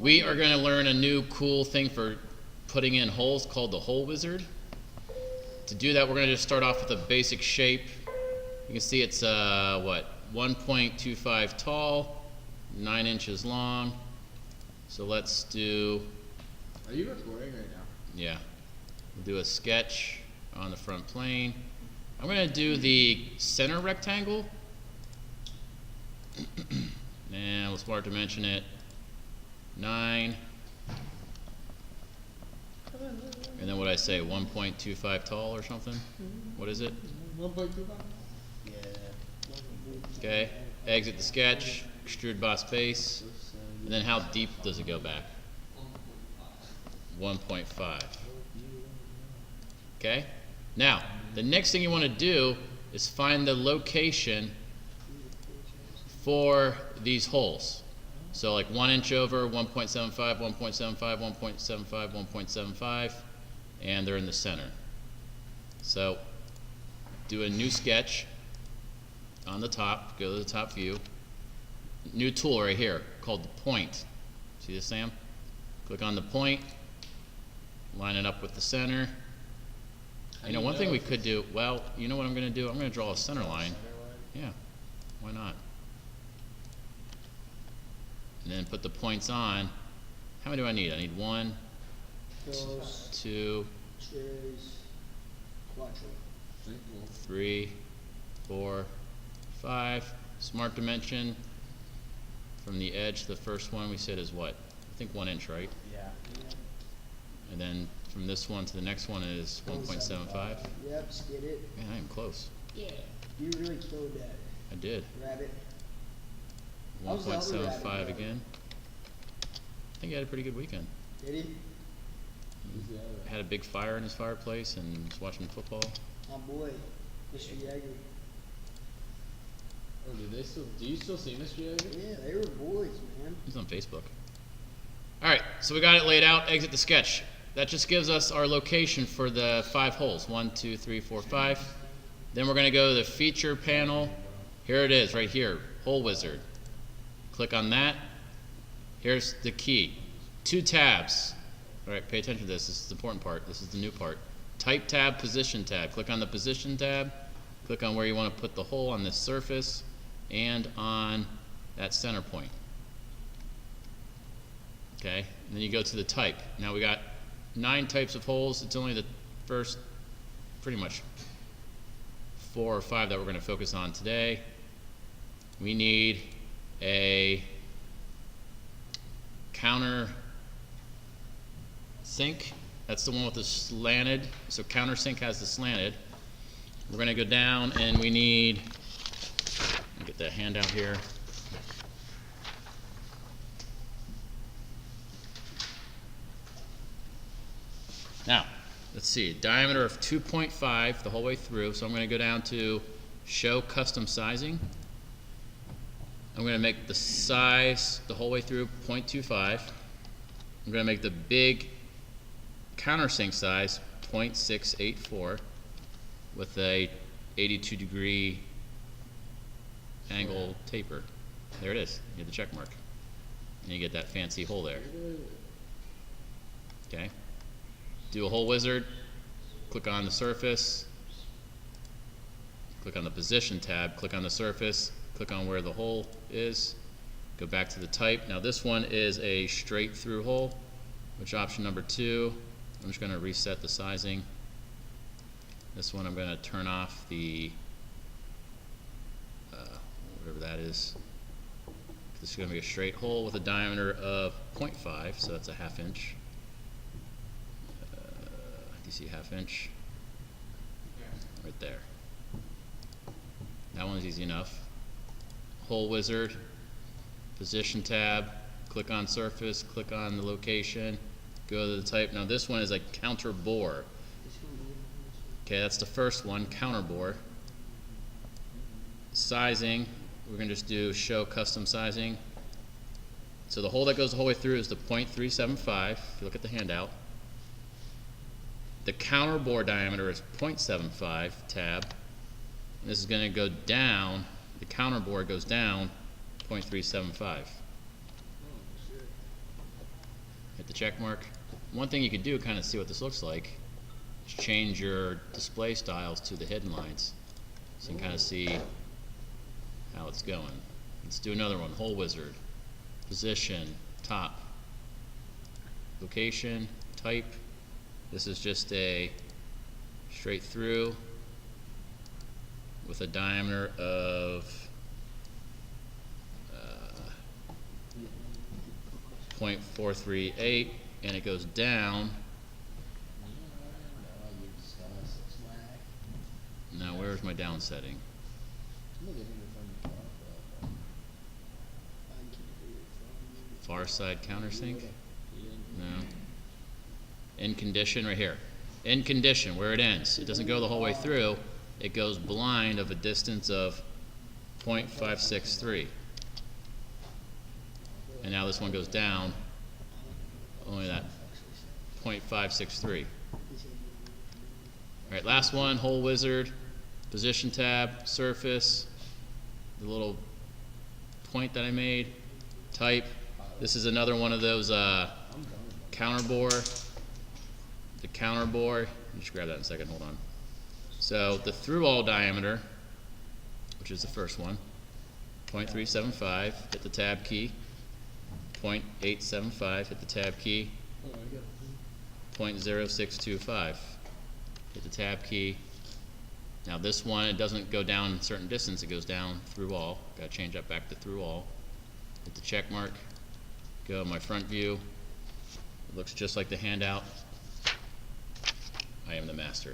We are going to learn a new cool thing for putting in holes called the hole wizard. To do that, we're going to just start off with a basic shape. You can see it's what, 1.25 tall, 9 inches long. So let's do. Are you recording right now? Yeah. We'll do a sketch on the front plane. I'm going to do the center rectangle. And we'll start to mention it. 9. And then what I say, 1.25 tall or something? What is it? 1.25? Yeah. Okay. Exit the sketch, extrude boss base. And then how deep does it go back? 1.5. Okay? Now, the next thing you want to do is find the location for these holes. So like 1 inch over, 1.75, 1.75, 1.75, 1.75, and they're in the center. So do a new sketch on the top, go to the top view. New tool right here called the point. See this, Sam? Click on the point, line it up with the center. You know, one thing we could do, well, you know what I'm going to do? I'm going to draw a center line. Yeah, why not? And then put the points on. How many do I need? I need 1, 2, 3, 4, 5. Smart dimension from the edge to the first one we said is what? I think 1 inch, right? Yeah. And then from this one to the next one is 1.75. Yep, just get it. Man, I am close. Yeah. You really killed that. I did. Rabbit. 1.75 again. I think he had a pretty good weekend. Did he? Had a big fire in his fireplace and was watching football. My boy, Mr. Yeager. Oh, do you still see Mr. Yeager? Yeah, they were boys, man. He's on Facebook. Alright, so we got it laid out. Exit the sketch. That just gives us our location for the 5 holes. 1, 2, 3, 4, 5. Then we're going to go to the feature panel. Here it is, right here. Hole wizard. Click on that. Here's the key. 2 tabs. Alright, pay attention to this. This is the important part. This is the new part. Type tab, position tab. Click on the position tab. Click on where you want to put the hole on this surface and on that center point. Okay, and then you go to the type. Now we got 9 types of holes. It's only the first pretty much 4 or 5 that we're going to focus on today. We need a counter sink. That's the one with the slanted. So countersink has the slanted. We're going to go down and we need, I'll get that handout here. Now, let's see, diameter of 2.5 the whole way through. So I'm going to go down to show custom sizing. I'm going to make the size the whole way through 0.25. I'm going to make the big countersink size 0.684 with a 82-degree angle taper. There it is. You get the check mark. And you get that fancy hole there. Okay. Do a hole wizard. Click on the surface. Click on the position tab. Click on the surface. Click on where the hole is. Go back to the type. Now this one is a straight through hole, which option number 2. I'm just going to reset the sizing. This one I'm going to turn off the whatever that is. This is going to be a straight hole with a diameter of 0.5, so that's a 1/2 inch. Do you see 1/2 inch? Right there. That one's easy enough. Hole wizard, position tab, click on surface, click on the location, go to the type. Now this one is a counter bore. Okay, that's the first one, counter bore. Sizing, we're going to just do show custom sizing. So the hole that goes the whole way through is the 0.375, if you look at the handout. The counter bore diameter is 0.75 tab. And this is going to go down, the counter bore goes down 0.375. hit the check mark. One thing you could do, kind of see what this looks like, is change your display styles to the hidden lines, so you can kind of see how it's going. Let's do another one. Hole wizard, position, top, location, type. This is just a straight through with a diameter of 0.438, and it goes down. Now where's my down setting? Far side countersink? No. In condition, right here. In condition, where it ends. It doesn't go the whole way through. It goes blind of a distance of 0.563. And now this one goes down only that 0.563. Alright, last one, hole wizard, position tab, surface, the little point that I made, type. This is another one of those counter bore. The counter bore, just grab that in a second, hold on. So the through all diameter, which is the first one, 0.375, hit the tab key. 0.875, hit the tab key. 0.0625, hit the tab key. Now this one, it doesn't go down a certain distance, it goes down through all. Got to change that back to through all. Hit the check mark. Go my front view. It looks just like the handout. I am the master.